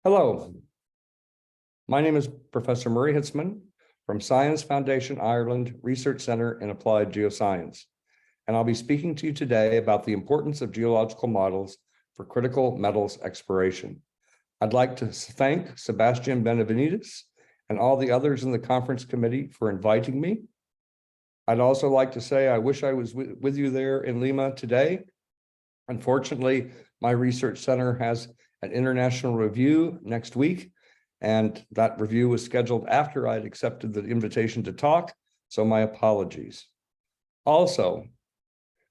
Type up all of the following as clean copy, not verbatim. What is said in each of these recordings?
Hello, my name is Professor Murray Hitzman from Science Foundation Ireland Research Center in Applied Geoscience, and I'll be speaking to you today about the importance of geological models for critical metals exploration. I'd like to thank Sebastian Benavides and all the others in the conference committee for inviting me. I'd also like to say I wish I was with you there in Lima today. Unfortunately, my research center has an international review next week, and that review was scheduled after I'd accepted the invitation to talk, so my apologies. Also,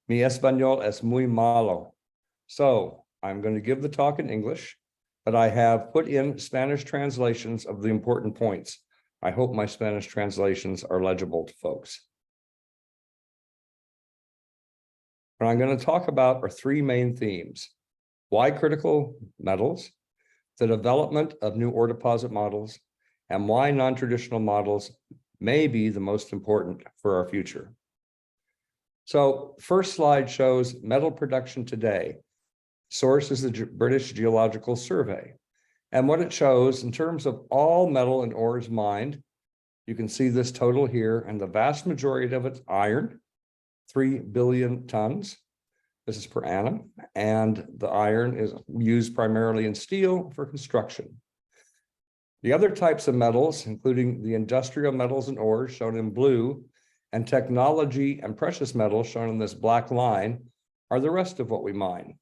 mi español es muy malo. So I'm going to give the talk in English, but I have put in Spanish translations of the important points. I hope my Spanish translations are legible to folks. What I'm going to talk about are three main themes: why critical metals, the development of new ore deposit models, and why non-traditional models may be the most important for our future. So first slide shows metal production today. Source is the British Geological Survey. And what it shows in terms of all metal and ores mined, you can see this total here, and the vast majority of it's iron, 3 billion tons. This is per annum, and the iron is used primarily in steel for construction. The other types of metals, including the industrial metals and ores shown in blue, and technology and precious metals shown in this black line, are the rest of what we mine.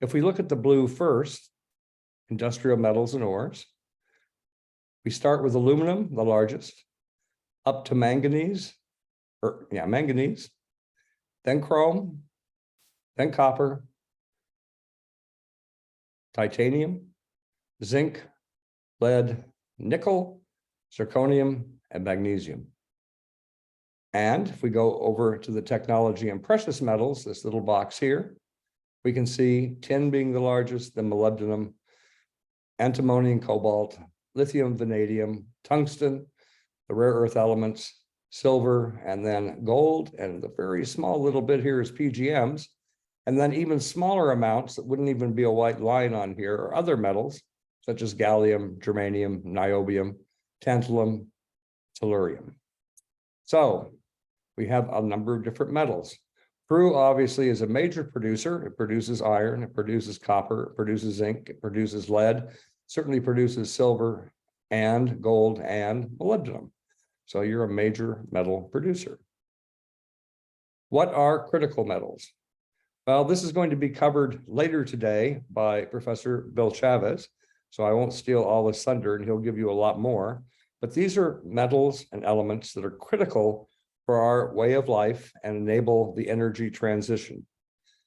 If we look at the blue first, industrial metals and ores, we start with aluminum, the largest, up to manganese, then chrome, then copper, titanium, zinc, lead, nickel, zirconium, and magnesium. And if we go over to the technology and precious metals, this little box here, we can see tin being the largest, then molybdenum, antimony and cobalt, lithium, vanadium, tungsten, the rare earth elements, silver, and then gold. And the very small little bit here is PGMs. And then even smaller amounts that wouldn't even be a white line on here are other metals, such as gallium, germanium, niobium, tantalum, tellurium. So we have a number of different metals. Peru obviously is a major producer. It produces iron, it produces copper, it produces zinc, it produces lead, certainly produces silver and gold and molybdenum. So you're a major metal producer. What are critical metals? Well, this is going to be covered later today by Professor Bill Chavez, so I won't steal all his thunder and he'll give you a lot more. But these are metals and elements that are critical for our way of life and enable the energy transition.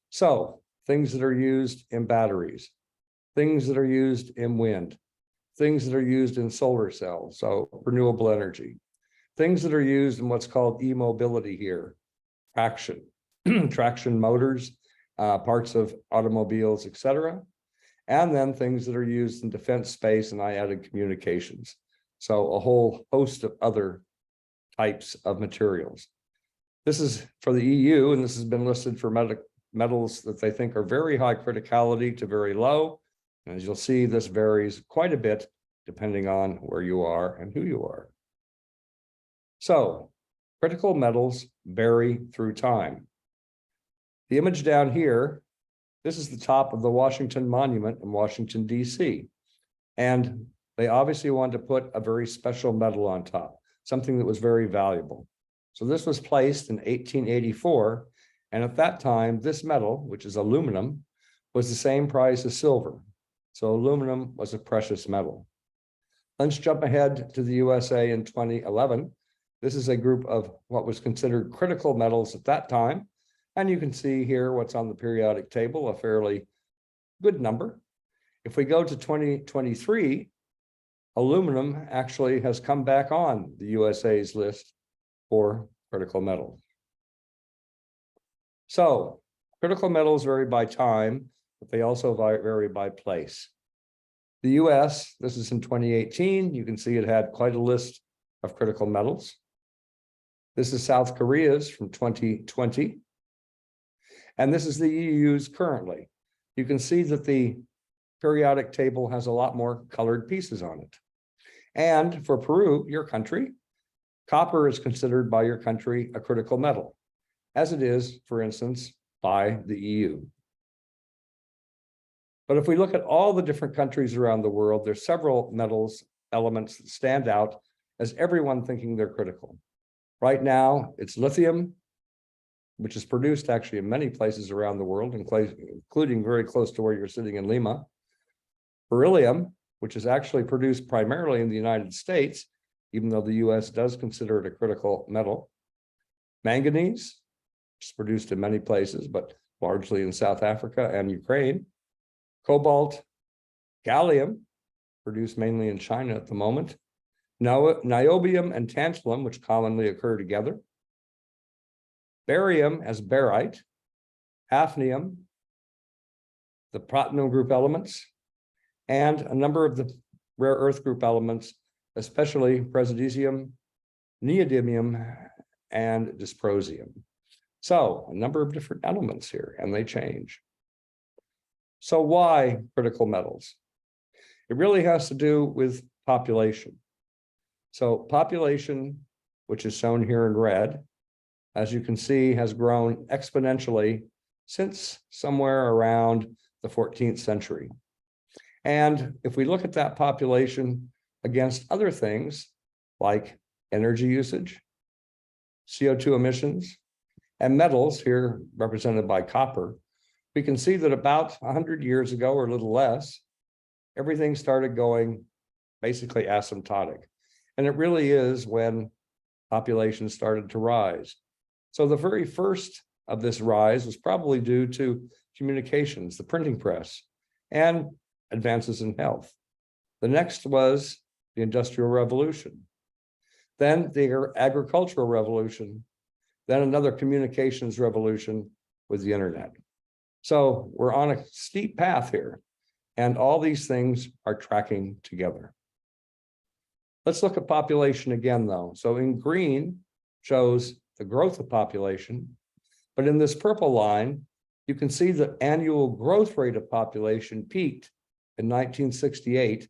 So things that are used in batteries, things that are used in wind, things that are used in solar cells, so renewable energy, things that are used in what's called e-mobility here, traction motors, parts of automobiles, etc. And then things that are used in defense, space, and added communications. So a whole host of other types of materials. This is for the EU, and this has been listed for metals that they think are very high criticality to very low. And as you'll see, this varies quite a bit depending on where you are and who you are. So critical metals vary through time. The image down here, this is the top of the Washington Monument in Washington, D.C. And they obviously wanted to put a very special metal on top, something that was very valuable. So this was placed in 1884. And at that time, this metal, which is aluminum, was the same price as silver. So aluminum was a precious metal. Let's jump ahead to the USA in 2011. This is a group of what was considered critical metals at that time. And you can see here what's on the periodic table, a fairly good number. If we go to 2023, aluminum actually has come back on the USA's list for critical metals. So critical metals vary by time, but they also vary by place. The US, this is in 2018, you can see it had quite a list of critical metals. This is South Korea's from 2020. And this is the EU's currently. You can see that the periodic table has a lot more colored pieces on it. And for Peru, your country, copper is considered by your country a critical metal, as it is, for instance, by the EU. But if we look at all the different countries around the world, there's several metals elements that stand out as everyone thinking they're critical. Right now, it's lithium, which is produced actually in many places around the world, including very close to where you're sitting in Lima. Beryllium, which is actually produced primarily in the United States, even though the US does consider it a critical metal. Manganese, which is produced in many places, but largely in South Africa and Ukraine. Cobalt, gallium, produced mainly in China at the moment. Niobium and tantalum, which commonly occur together. Barium as barite, hafnium, the platinum group elements, and a number of the rare earth group elements, especially praseodymium, neodymium, and dysprosium. So a number of different elements here, and they change. So why critical metals? It really has to do with population. So population, which is shown here in red, as you can see, has grown exponentially since somewhere around the 14th century. And if we look at that population against other things like energy usage, CO2 emissions, and metals, here represented by copper, we can see that about 100 years ago or a little less, everything started going basically asymptotic. And it really is when population started to rise. So the very first of this rise was probably due to communications, the printing press, and advances in health. The next was the Industrial Revolution, then the Agricultural Revolution, then another communications revolution with the internet. So we're on a steep path here, and all these things are tracking together. Let's look at population again, though. So in green shows the growth of population, but in this purple line, you can see the annual growth rate of population peaked in 1968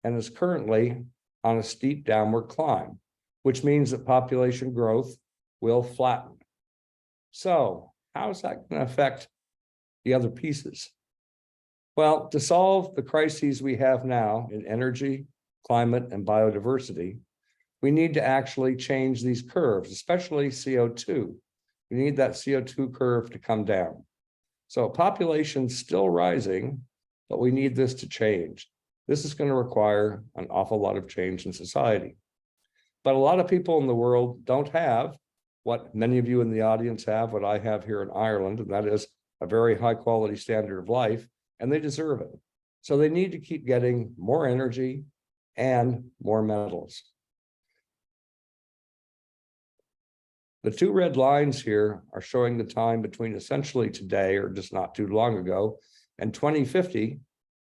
and is currently on a steep downward climb, which means that population growth will flatten. So how is that going to affect the other pieces? Well, to solve the crises we have now in energy, climate, and biodiversity, we need to actually change these curves, especially CO2. We need that CO2 curve to come down. So population's still rising, but we need this to change. This is going to require an awful lot of change in society. But a lot of people in the world don't have what many of you in the audience have, what I have here in Ireland, and that is a very high quality standard of life, and they deserve it. So they need to keep getting more energy and more metals. The two red lines here are showing the time between essentially today, or just not too long ago, and 2050,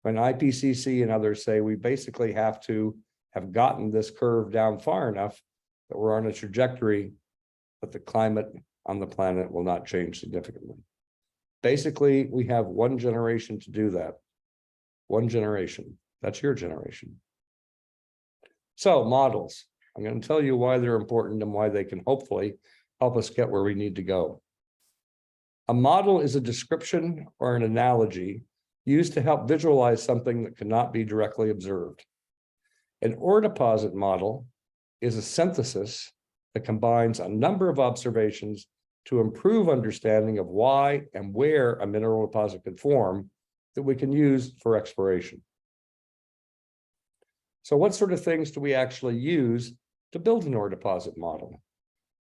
when IPCC and others say we basically have to have gotten this curve down far enough that we're on a trajectory that the climate on the planet will not change significantly. Basically, we have one generation to do that. One generation. That's your generation. So models. I'm going to tell you why they're important and why they can hopefully help us get where we need to go. A model is a description or an analogy used to help visualize something that cannot be directly observed. An ore deposit model is a synthesis that combines a number of observations to improve understanding of why and where a mineral deposit can form that we can use for exploration. So what sort of things do we actually use to build an ore deposit model?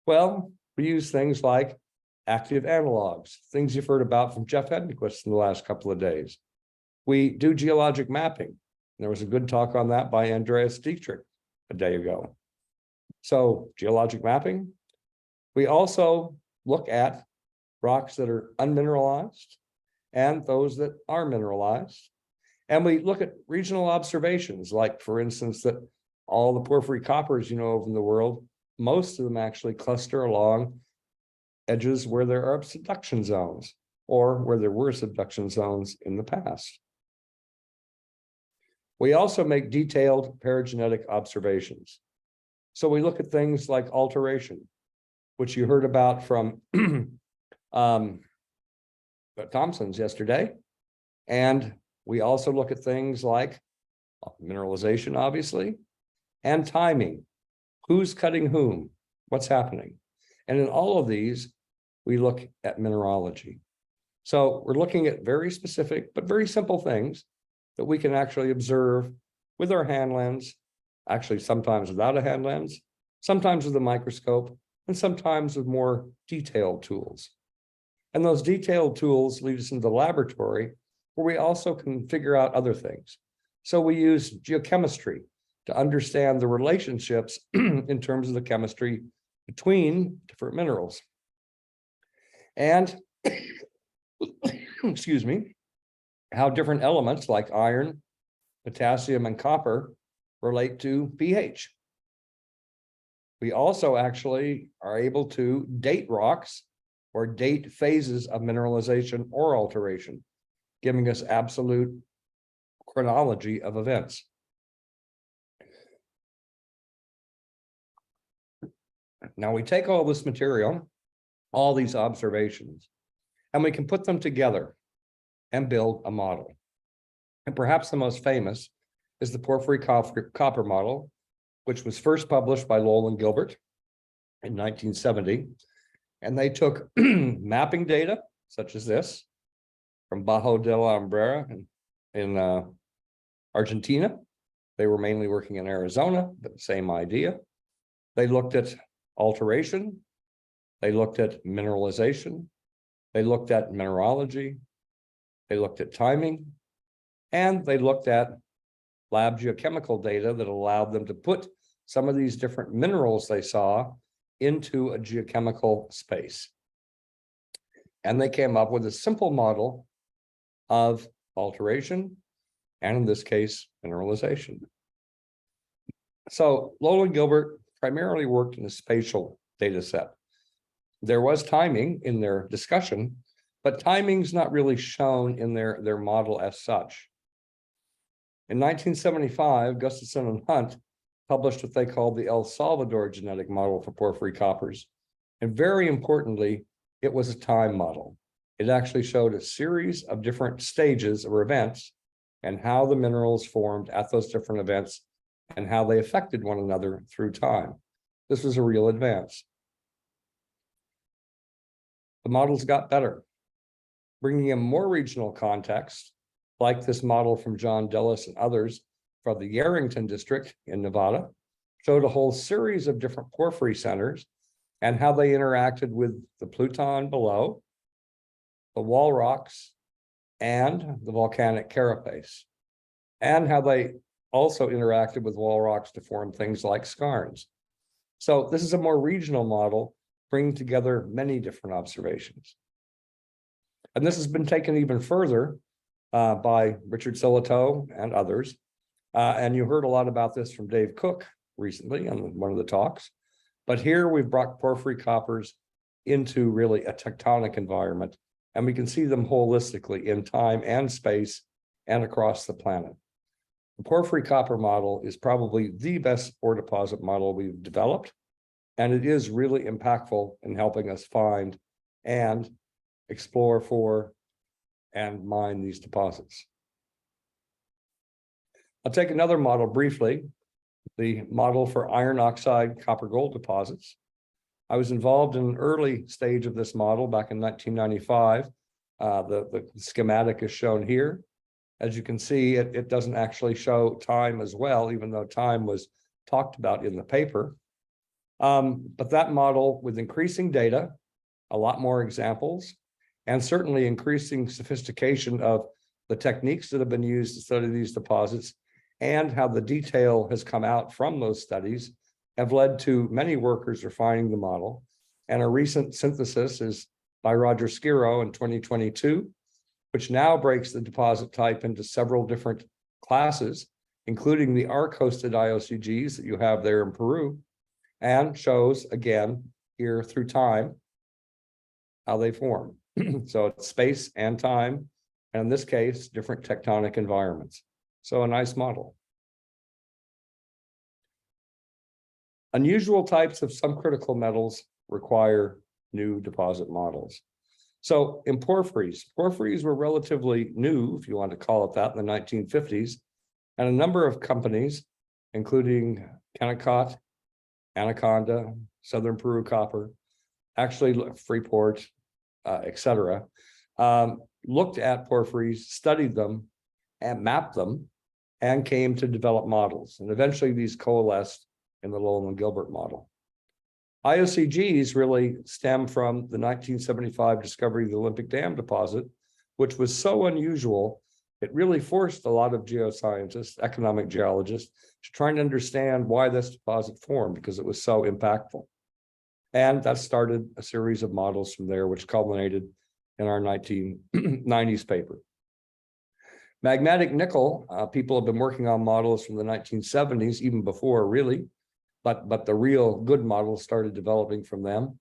Well, we use things like active analogs, things you've heard about from Jeff Heddenquist in the last couple of days. We do geologic mapping. There was a good talk on that by Andreas Dietrich a day ago. So geologic mapping. We also look at rocks that are unmineralized and those that are mineralized. And we look at regional observations, like, for instance, that all the porphyry coppers you know of in the world, most of them actually cluster along edges where there are subduction zones or where there were subduction zones in the past. We also make detailed paragenetic observations. So we look at things like alteration, which you heard about from Thompson's yesterday. And we also look at things like mineralization, obviously, and timing. Who's cutting whom? What's happening? And in all of these, we look at mineralogy. So we're looking at very specific, but very simple things that we can actually observe with our hand lens, actually sometimes without a hand lens, sometimes with a microscope, and sometimes with more detailed tools. And those detailed tools lead us into the laboratory where we also can figure out other things. So we use geochemistry to understand the relationships in terms of the chemistry between different minerals. And excuse me, how different elements like iron, potassium, and copper relate to pH. We also actually are able to date rocks or date phases of mineralization or alteration, giving us absolute chronology of events. Now we take all this material, all these observations, and we can put them together and build a model. And perhaps the most famous is the porphyry copper model, which was first published by Lowell and Gilbert in 1970. And they took mapping data, such as this, from Bajo de la Umbrera in Argentina. They were mainly working in Arizona, but same idea. They looked at alteration. They looked at mineralization. They looked at mineralogy. They looked at timing. And they looked at lab geochemical data that allowed them to put some of these different minerals they saw into a geochemical space. And they came up with a simple model of alteration, and in this case, mineralization. So Lowell and Gilbert primarily worked in a spatial data set. There was timing in their discussion, but timing's not really shown in their model as such. In 1975, Gustafson and Hunt published what they called the El Salvador genetic model for porphyry coppers. And very importantly, it was a time model. It actually showed a series of different stages or events and how the minerals formed at those different events and how they affected one another through time. This was a real advance. The models got better, bringing in more regional context, like this model from John Dillis and others from the Yarrington district in Nevada, showed a whole series of different porphyry centers and how they interacted with the pluton below, the wall rocks, and the volcanic carapace, and how they also interacted with wall rocks to form things like skarns. So this is a more regional model, bringing together many different observations. And this has been taken even further by Richard Sillitoe and others. And you heard a lot about this from Dave Cook recently on one of the talks. But here we've brought porphyry coppers into really a tectonic environment, and we can see them holistically in time and space and across the planet. The porphyry copper model is probably the best ore deposit model we've developed, and it is really impactful in helping us find and explore for and mine these deposits. I'll take another model briefly, the model for iron oxide copper gold deposits. I was involved in an early stage of this model back in 1995. The schematic is shown here. As you can see, it doesn't actually show time as well, even though time was talked about in the paper. But that model, with increasing data, a lot more examples, and certainly increasing sophistication of the techniques that have been used to study these deposits and how the detail has come out from those studies, have led to many workers refining the model. And a recent synthesis is by Roger Skiro in 2022, which now breaks the deposit type into several different classes, including the arc-hosted IOCGs that you have there in Peru, and shows again here through time how they form. So it's space and time, and in this case, different tectonic environments. So a nice model. Unusual types of some critical metals require new deposit models. So in porphyries were relatively new, if you want to call it that, in the 1950s, and a number of companies, including Kennecott, Anaconda, Southern Peru Copper, actually Freeport, etc., looked at porphyries, studied them, and mapped them, and came to develop models. And eventually these coalesced in the Lowell Gilbert model. IOCGs really stem from the 1975 discovery of the Olympic Dam deposit, which was so unusual, it really forced a lot of geoscientists, economic geologists, to try and understand why this deposit formed, because it was so impactful. And that started a series of models from there, which culminated in our 1990s paper. Magmatic nickel, people have been working on models from the 1970s, even before really, but the real good models started developing from them.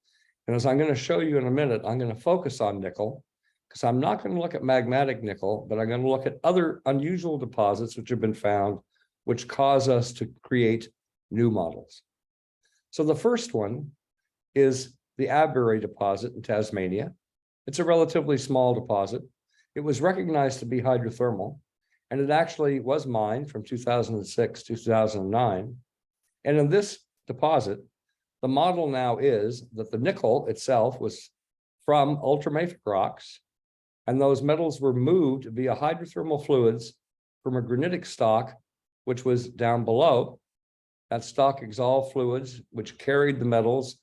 And as I'm going to show you in a minute, I'm going to focus on nickel, because I'm not going to look at magmatic nickel, but I'm going to look at other unusual deposits which have been found, which cause us to create new models. So the first one is the Abbury deposit in Tasmania. It's a relatively small deposit. It was recognized to be hydrothermal, and it actually was mined from 2006 to 2009. And in this deposit, the model now is that the nickel itself was from ultramafic rocks, and those metals were moved via hydrothermal fluids from a granitic stock, which was down below. That stock exhaled fluids, which carried the metals,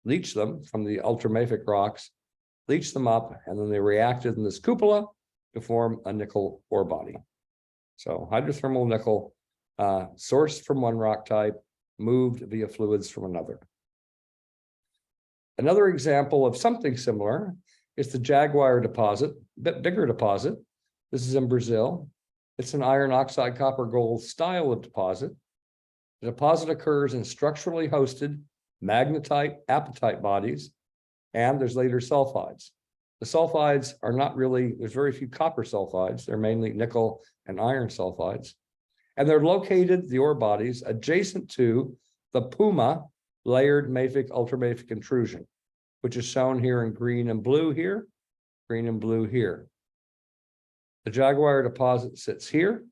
leached them from the ultramafic rocks, leached them up, and then they reacted in this cupola to form a nickel ore body. So hydrothermal nickel, sourced from one rock type, moved via fluids from another. Another example of something similar is the Jaguar deposit, a bit bigger deposit. This is in Brazil. It's an iron oxide copper gold style of deposit. The deposit occurs in structurally hosted magnetite apatite bodies, and there's later sulfides. The sulfides are not really, there's very few copper sulfides. They're mainly nickel and iron sulfides. And they're located, the ore bodies, adjacent to the Puma layered mafic ultramafic intrusion, which is shown here in green and blue here, green and blue here. The Jaguar deposit sits here,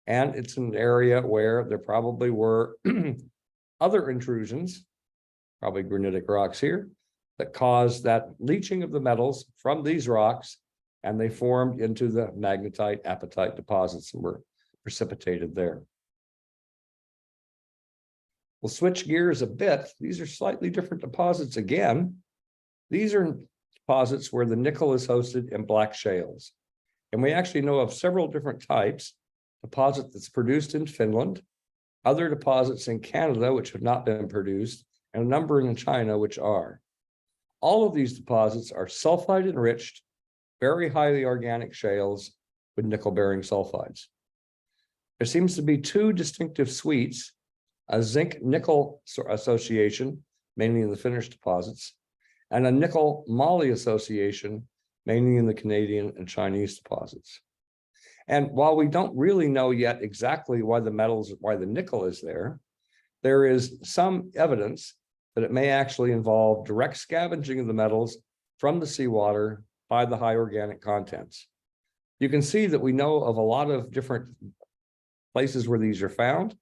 and it's an area where there probably were other intrusions, probably granitic rocks here, that caused that leaching of the metals from these rocks, and they formed into the magnetite apatite deposits and were precipitated there. We'll switch gears a bit. These are slightly different deposits again. These are deposits where the nickel is hosted in black shales. And we actually know of several different types. Deposit that's produced in Finland, other deposits in Canada which have not been produced, and a number in China which are. All of these deposits are sulfide enriched, very highly organic shales with nickel-bearing sulfides. There seems to be two distinctive suites, a zinc-nickel association, mainly in the Finnish deposits, and a nickel-moly association, mainly in the Canadian and Chinese deposits. And while we don't really know yet exactly why the nickel is there, there is some evidence that it may actually involve direct scavenging of the metals from the seawater by the high organic contents. You can see that we know of a lot of different places where these are found.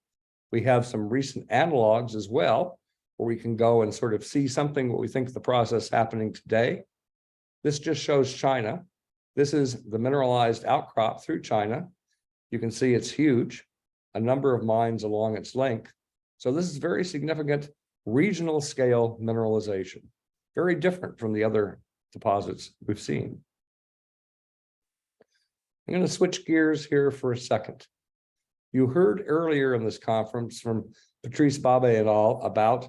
We have some recent analogs as well, where we can go and sort of see something what we think is the process happening today. This just shows China. This is the mineralized outcrop through China. You can see it's huge, a number of mines along its length. So this is very significant regional scale mineralization, very different from the other deposits we've seen. I'm going to switch gears here for a second. You heard earlier in this conference from Patrice Babé et al. About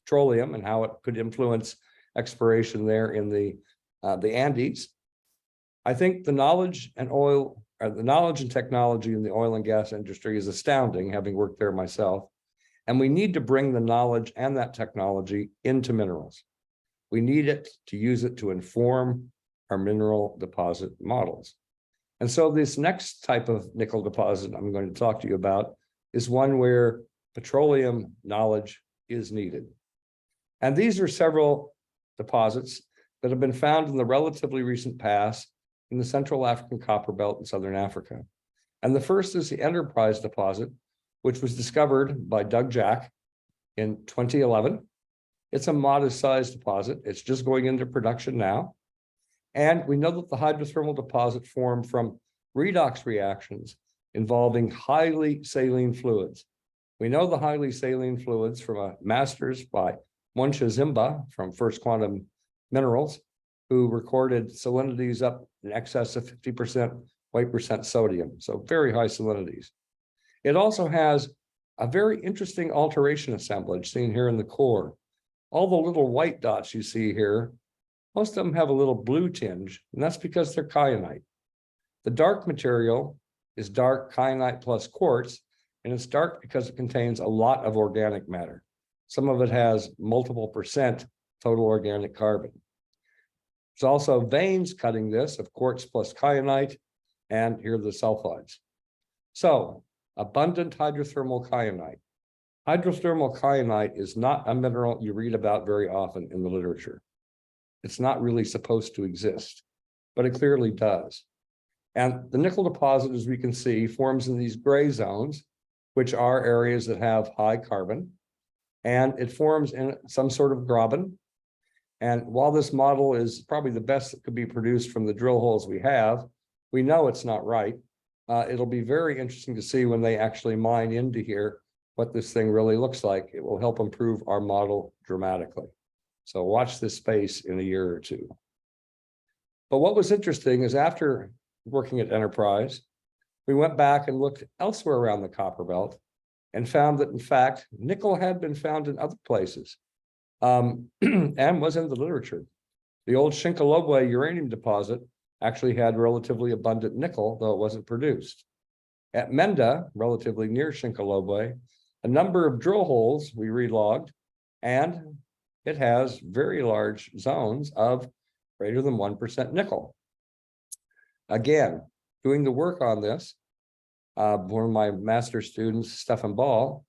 petroleum and how it could influence exploration there in the Andes. I think the knowledge and technology in the oil and gas industry is astounding, having worked there myself. And we need to bring the knowledge and that technology into minerals. We need it to use it to inform our mineral deposit models. And so this next type of nickel deposit I'm going to talk to you about is one where petroleum knowledge is needed. And these are several deposits that have been found in the relatively recent past in the Central African Copper Belt in Southern Africa. And the first is the Enterprise deposit, which was discovered by Doug Jack in 2011. It's a modest sized deposit. It's just going into production now. And we know that the hydrothermal deposit formed from redox reactions involving highly saline fluids. We know the highly saline fluids from a master's by Monsha Zimba from First Quantum Minerals, who recorded salinities up in excess of 50% weight percent sodium, so very high salinities. It also has a very interesting alteration assemblage seen here in the core. All the little white dots you see here, most of them have a little blue tinge, and that's because they're kyanite. The dark material is dark kyanite plus quartz, and it's dark because it contains a lot of organic matter. Some of it has multiple percent total organic carbon. There's also veins cutting this of quartz plus kyanite, and here are the sulfides. So, abundant hydrothermal kyanite. Hydrothermal kyanite is not a mineral you read about very often in the literature. It's not really supposed to exist, but it clearly does. And the nickel deposit, as we can see, forms in these gray zones, which are areas that have high carbon, and it forms in some sort of graben. And while this model is probably the best that could be produced from the drill holes we have, we know it's not right. It'll be very interesting to see when they actually mine into here what this thing really looks like. It will help improve our model dramatically. So watch this space in a year or two. But what was interesting is after working at Enterprise, we went back and looked elsewhere around the copper belt and found that, in fact, nickel had been found in other places and was in the literature. The old Shinkolobwe uranium deposit actually had relatively abundant nickel, though it wasn't produced. At Menda, relatively near Shinkolobwe, a number of drill holes we relogged, and it has very large zones of greater than 1% nickel. Again, doing the work on this, one of my master students, Stefan Ball,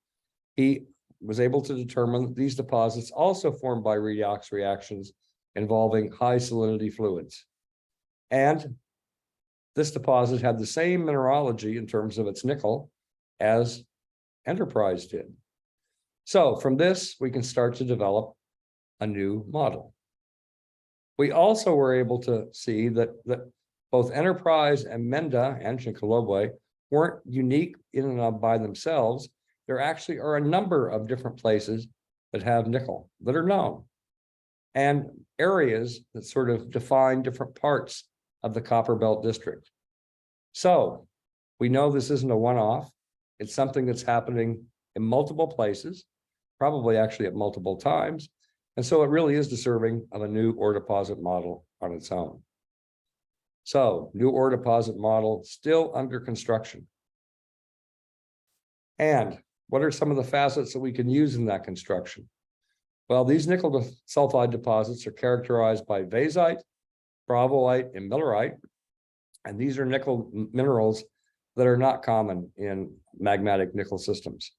he was able to determine that these deposits also formed by redox reactions involving high salinity fluids. And this deposit had the same mineralogy in terms of its nickel as Enterprise did. So from this, we can start to develop a new model. We also were able to see that both Enterprise and Menda and Shinkolobwe weren't unique in and of by themselves. There actually are a number of different places that have nickel that are known, and areas that sort of define different parts of the Copper Belt District. So we know this isn't a one-off. It's something that's happening in multiple places, probably actually at multiple times. And so it really is deserving of a new ore deposit model on its own. So new ore deposit model still under construction. And what are some of the facets that we can use in that construction? Well, these nickel sulfide deposits are characterized by vasite, bravoite, and millerite. And these are nickel minerals that are not common in magmatic nickel systems.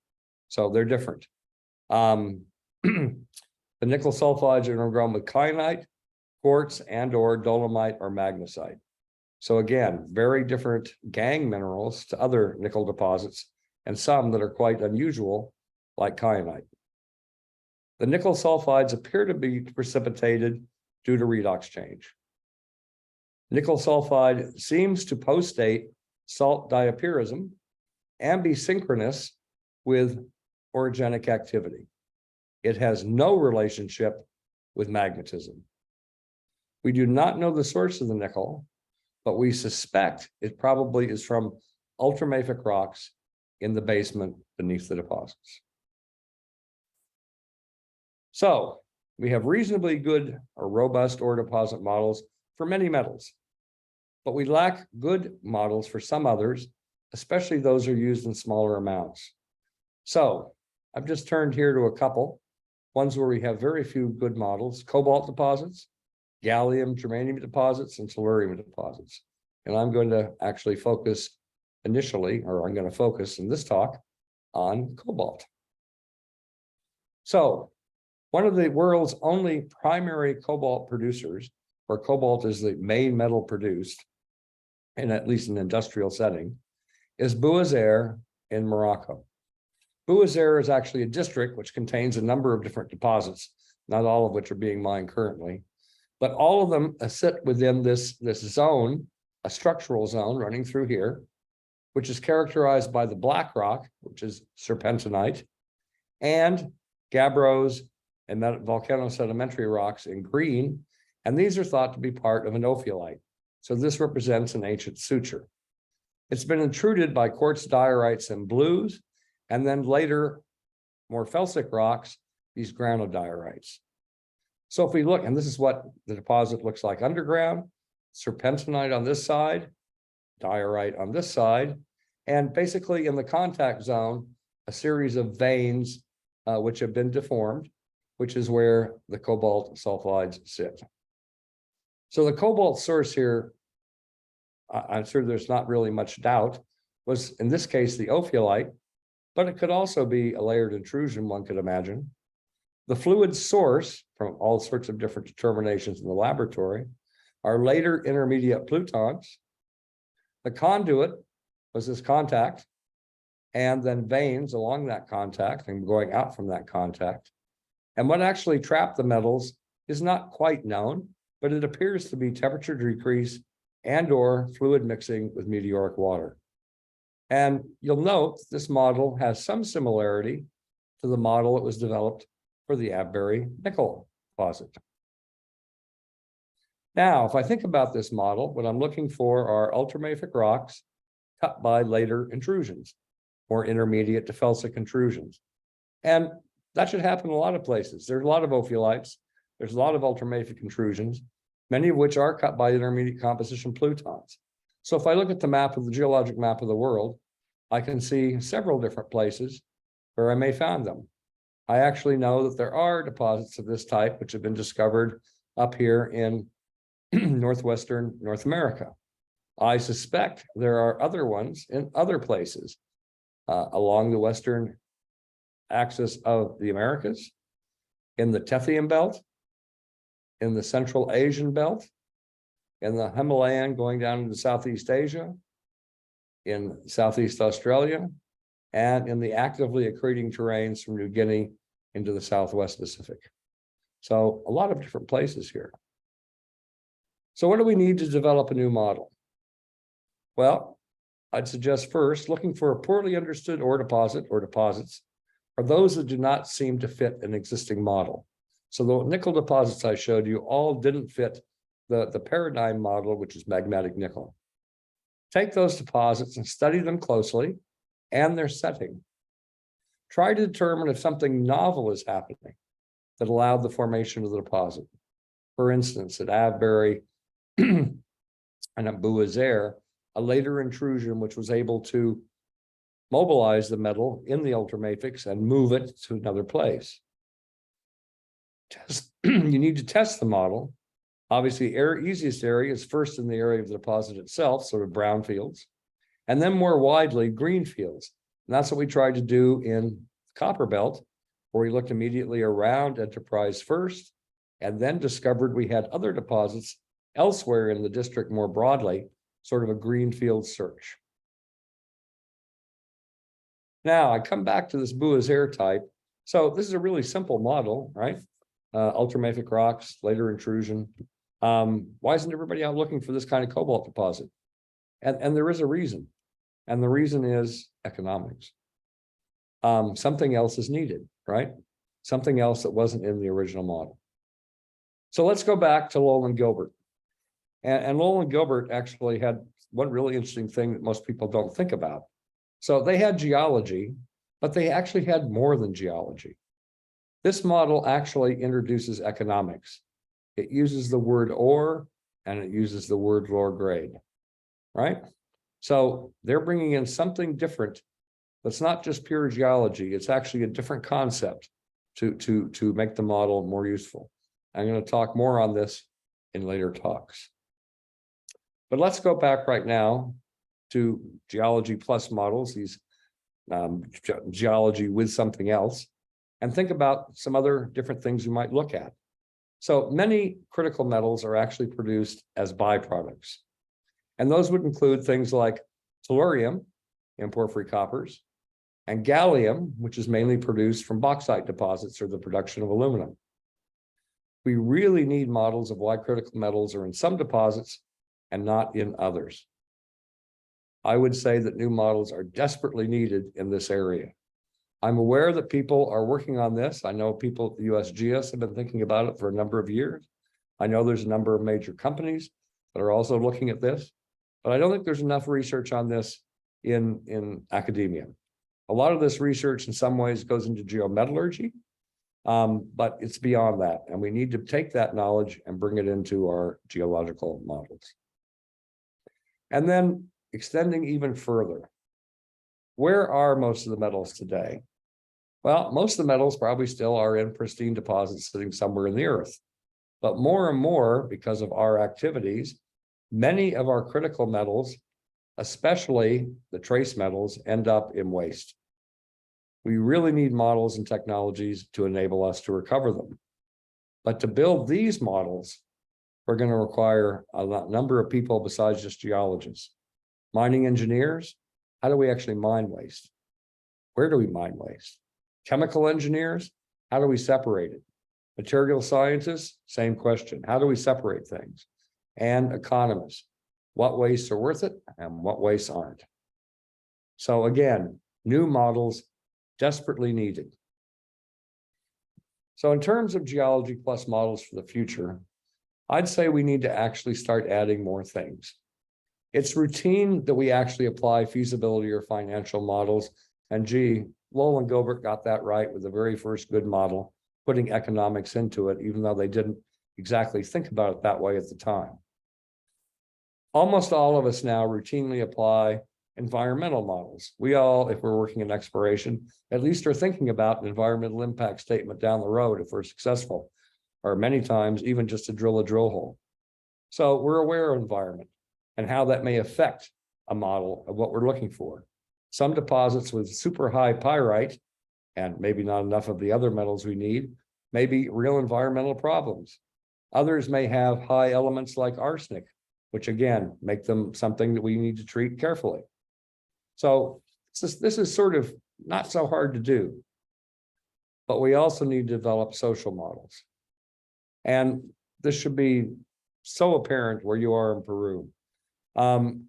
So they're different. The nickel sulfides are grown with kyanite, quartz, and or dolomite or magnesite. So again, very different gang minerals to other nickel deposits, and some that are quite unusual, like kyanite. The nickel sulfides appear to be precipitated due to redox change. Nickel sulfide seems to post-date salt diapirism and be synchronous with orogenic activity. It has no relationship with magnetism. We do not know the source of the nickel, but we suspect it probably is from ultramafic rocks in the basement beneath the deposits. So we have reasonably good or robust ore deposit models for many metals, but we lack good models for some others, especially those are used in smaller amounts. So I've just turned here to a couple, ones where we have very few good models: cobalt deposits, gallium, germanium deposits, and tellurium deposits. And I'm going to actually focus initially, or I'm going to focus in this talk on cobalt. So one of the world's only primary cobalt producers, where cobalt is the main metal produced, in at least an industrial setting, is Bouazer in Morocco. Bouazer is actually a district which contains a number of different deposits, not all of which are being mined currently, but all of them sit within this zone, a structural zone running through here, which is characterized by the black rock, which is serpentinite, and gabbros and volcanosedimentary rocks in green, and these are thought to be part of an ophiolite. So this represents an ancient suture. It's been intruded by quartz diorites in blues, and then later, more felsic rocks, these granodiorites. So if we look, and this is what the deposit looks like underground, serpentinite on this side, diorite on this side, and basically in the contact zone, a series of veins which have been deformed, which is where the cobalt sulfides sit. So the cobalt source here, I'm sure there's not really much doubt, was in this case the ophiolite, but it could also be a layered intrusion, one could imagine. The fluid source, from all sorts of different determinations in the laboratory, are later intermediate plutons. The conduit was this contact, and then veins along that contact and going out from that contact. And what actually trapped the metals is not quite known, but it appears to be temperature decrease and/or fluid mixing with meteoric water. And you'll note this model has some similarity to the model that was developed for the Abberry nickel deposit. Now, if I think about this model, what I'm looking for are ultramafic rocks cut by later intrusions, or intermediate to felsic intrusions. And that should happen in a lot of places. There's a lot of ophiolites. There's a lot of ultramafic intrusions, many of which are cut by intermediate composition plutons. So if I look at the map of the geologic map of the world, I can see several different places where I may find them. I actually know that there are deposits of this type which have been discovered up here in northwestern North America. I suspect there are other ones in other places along the western axis of the Americas, in the Tethyan belt, in the Central Asian belt, in the Himalayan going down into Southeast Asia, in Southeast Australia, and in the actively accreting terrains from New Guinea into the Southwest Pacific. So a lot of different places here. So what do we need to develop a new model? Well, I'd suggest first looking for a poorly understood ore deposit or deposits are those that do not seem to fit an existing model. So the nickel deposits I showed you all didn't fit the paradigm model, which is magmatic nickel. Take those deposits and study them closely and their setting. Try to determine if something novel is happening that allowed the formation of the deposit. For instance, at Abberry and at Bouazer, a later intrusion which was able to mobilize the metal in the ultramafics and move it to another place. You need to test the model. Obviously, easiest area is first in the area of the deposit itself, sort of brownfields, and then more widely, green fields. And that's what we tried to do in Copper Belt, where we looked immediately around Enterprise first, and then discovered we had other deposits elsewhere in the district more broadly, sort of a greenfield search. Now, I come back to this Bouazer type. So this is a really simple model, right? Ultramafic rocks, later intrusion. Why isn't everybody out looking for this kind of cobalt deposit? And there is a reason. And the reason is economics. Something else is needed, right? Something else that wasn't in the original model. So let's go back to Lowell and Gilbert. And Lowell and Gilbert actually had one really interesting thing that most people don't think about. So they had geology, but they actually had more than geology. This model actually introduces economics. It uses the word ore and it uses the word lower grade, right? So they're bringing in something different that's not just pure geology. It's actually a different concept to make the model more useful. I'm going to talk more on this in later talks. But let's go back right now to geology plus models, these geology with something else, and think about some other different things you might look at. So many critical metals are actually produced as byproducts. And those would include things like tellurium in porphyry coppers, and gallium, which is mainly produced from bauxite deposits or the production of aluminum. We really need models of why critical metals are in some deposits and not in others. I would say that new models are desperately needed in this area. I'm aware that people are working on this. I know people at the USGS have been thinking about it for a number of years. I know there's a number of major companies that are also looking at this, but I don't think there's enough research on this in academia. A lot of this research in some ways goes into geometallurgy, but it's beyond that. And we need to take that knowledge and bring it into our geological models. And then extending even further, where are most of the metals today? Well, most of the metals probably still are in pristine deposits sitting somewhere in the earth. But more and more, because of our activities, many of our critical metals, especially the trace metals, end up in waste. We really need models and technologies to enable us to recover them. But to build these models, we're going to require a number of people besides just geologists. Mining engineers, how do we actually mine waste? Where do we mine waste? Chemical engineers, how do we separate it? Material scientists, same question. How do we separate things? And economists, what wastes are worth it and what wastes aren't? So again, new models desperately needed. So in terms of geology plus models for the future, I'd say we need to actually start adding more things. It's routine that we actually apply feasibility or financial models. And gee, Lowell and Gilbert got that right with the very first good model, putting economics into it, even though they didn't exactly think about it that way at the time. Almost all of us now routinely apply environmental models. We all, if we're working in exploration, at least are thinking about an environmental impact statement down the road if we're successful, or many times even just to drill a drill hole. So we're aware of environment and how that may affect a model of what we're looking for. Some deposits with super high pyrite, and maybe not enough of the other metals we need, may be real environmental problems. Others may have high elements like arsenic, which again, make them something that we need to treat carefully. So this is sort of not so hard to do, but we also need to develop social models. And this should be so apparent where you are in Peru.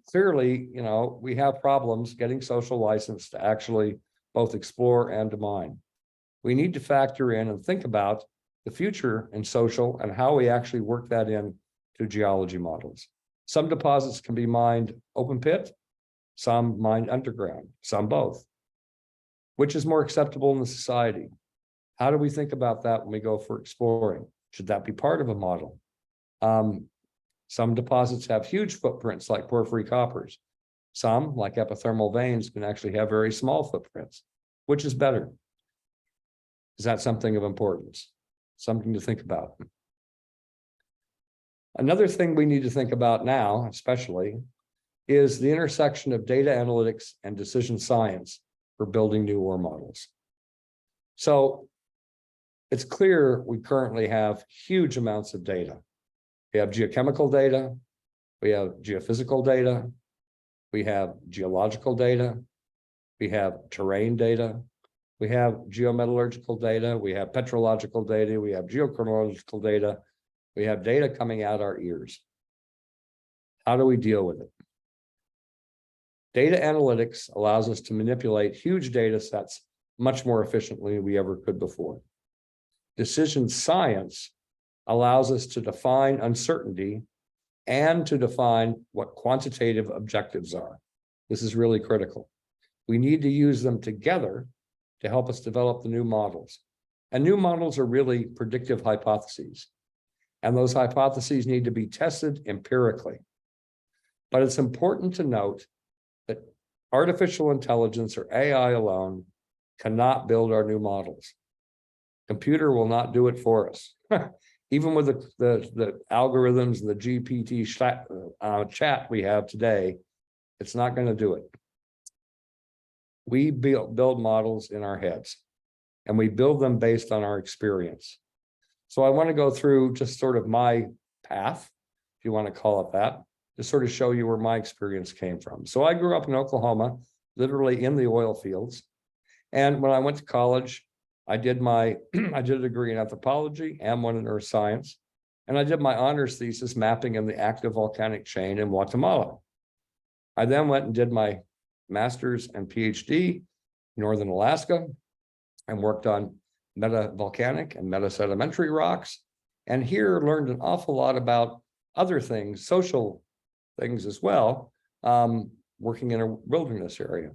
Clearly, you know, we have problems getting social license to actually both explore and to mine. We need to factor in and think about the future in social and how we actually work that in to geology models. Some deposits can be mined open pit, some mined underground, some both. Which is more acceptable in the society? How do we think about that when we go for exploring? Should that be part of a model? Some deposits have huge footprints like porphyry coppers. Some, like epithermal veins, can actually have very small footprints. Which is better? Is that something of importance? Something to think about. Another thing we need to think about now, especially, is the intersection of data analytics and decision science for building new ore models. So it's clear we currently have huge amounts of data. We have geochemical data, we have geophysical data, we have geological data, we have terrain data, we have geometallurgical data, we have petrological data, we have geochronological data, we have data coming out our ears. How do we deal with it? Data analytics allows us to manipulate huge data sets much more efficiently than we ever could before. Decision science allows us to define uncertainty and to define what quantitative objectives are. This is really critical. We need to use them together to help us develop the new models. And new models are really predictive hypotheses. And those hypotheses need to be tested empirically. But it's important to note that artificial intelligence or AI alone cannot build our new models. Computer will not do it for us. even with the algorithms and the GPT chat we have today, it's not going to do it. We build models in our heads, and we build them based on our experience. So I want to go through just sort of my path, if you want to call it that, to sort of show you where my experience came from. So I grew up in Oklahoma, literally in the oil fields. And when I went to college, I did a degree in anthropology and one in earth science. And I did my honors thesis mapping in the active volcanic chain in Guatemala. I then went and did my master's and PhD in Northern Alaska and worked on metavolcanic and metasedimentary rocks. And here learned an awful lot about other things, social things as well, working in a wilderness area.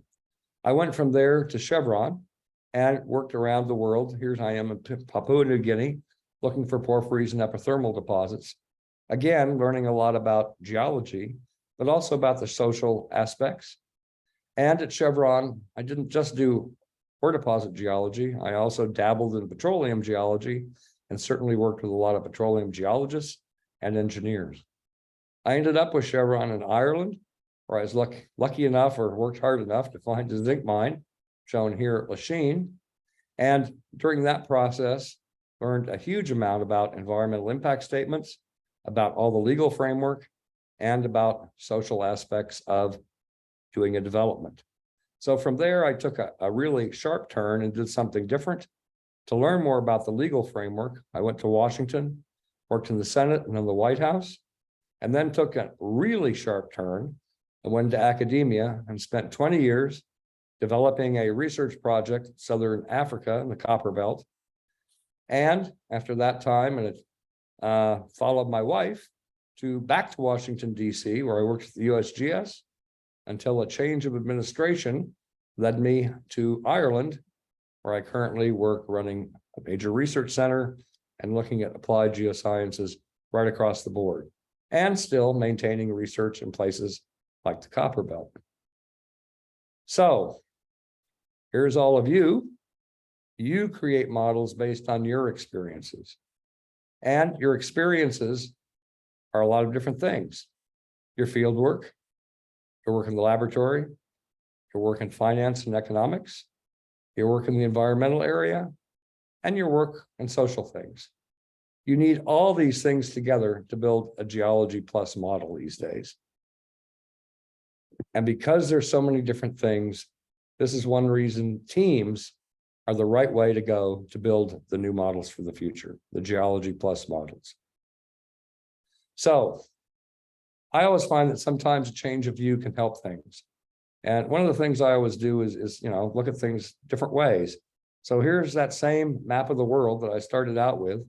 I went from there to Chevron and worked around the world. Here I am in Papua New Guinea, looking for porphyries and epithermal deposits. Again, learning a lot about geology, but also about the social aspects. And at Chevron, I didn't just do ore deposit geology. I also dabbled in petroleum geology and certainly worked with a lot of petroleum geologists and engineers. I ended up with Chevron in Ireland, where I was lucky enough or worked hard enough to find a zinc mine, shown here at Lachine. And during that process, learned a huge amount about environmental impact statements, about all the legal framework, and about social aspects of doing a development. So from there, I took a really sharp turn and did something different. To learn more about the legal framework, I went to Washington, worked in the Senate and in the White House, and then took a really sharp turn and went to academia and spent 20 years developing a research project in Southern Africa in the Copper Belt. And after that time, and it followed my wife back to Washington, D.C., where I worked at the USGS until a change of administration led me to Ireland, where I currently work running a major research center and looking at applied geosciences right across the board, and still maintaining research in places like the Copper Belt. So here's all of you. You create models based on your experiences. And your experiences are a lot of different things. Your field work, your work in the laboratory, your work in finance and economics, your work in the environmental area, and your work in social things. You need all these things together to build a geology plus model these days. And because there's so many different things, this is one reason teams are the right way to go to build the new models for the future, the geology plus models. So I always find that sometimes a change of view can help things. And one of the things I always do is look at things different ways. So here's that same map of the world that I started out with,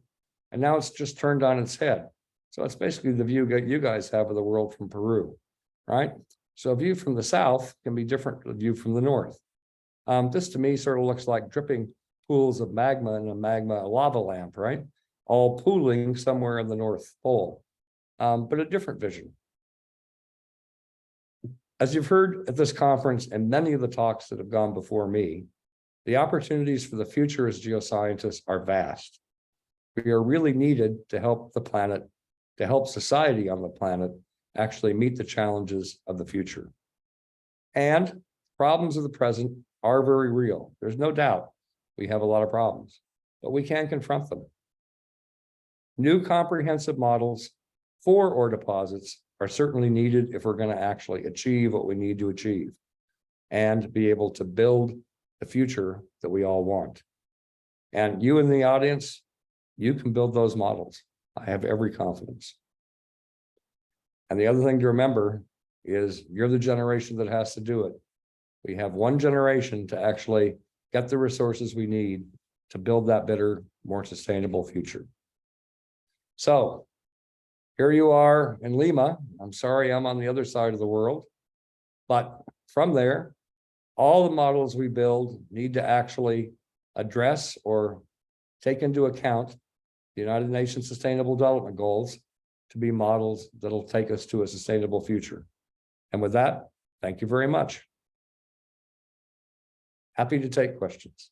and now it's just turned on its head. So it's basically the view that you guys have of the world from Peru, right? So a view from the south can be different than a view from the north. This to me sort of looks like dripping pools of magma in a lava lamp, right? All pooling somewhere in the North Pole, but a different vision. As you've heard at this conference and many of the talks that have gone before me, the opportunities for the future as geoscientists are vast. We are really needed to help the planet, to help society on the planet actually meet the challenges of the future. And problems of the present are very real. There's no doubt we have a lot of problems, but we can confront them. New comprehensive models for ore deposits are certainly needed if we're going to actually achieve what we need to achieve and be able to build the future that we all want. And you in the audience, you can build those models. I have every confidence. And the other thing to remember is you're the generation that has to do it. We have one generation to actually get the resources we need to build that better, more sustainable future. So here you are in Lima. I'm sorry I'm on the other side of the world, but from there, all the models we build need to actually address or take into account the United Nations Sustainable Development Goals to be models that'll take us to a sustainable future. And with that, thank you very much. Happy to take questions.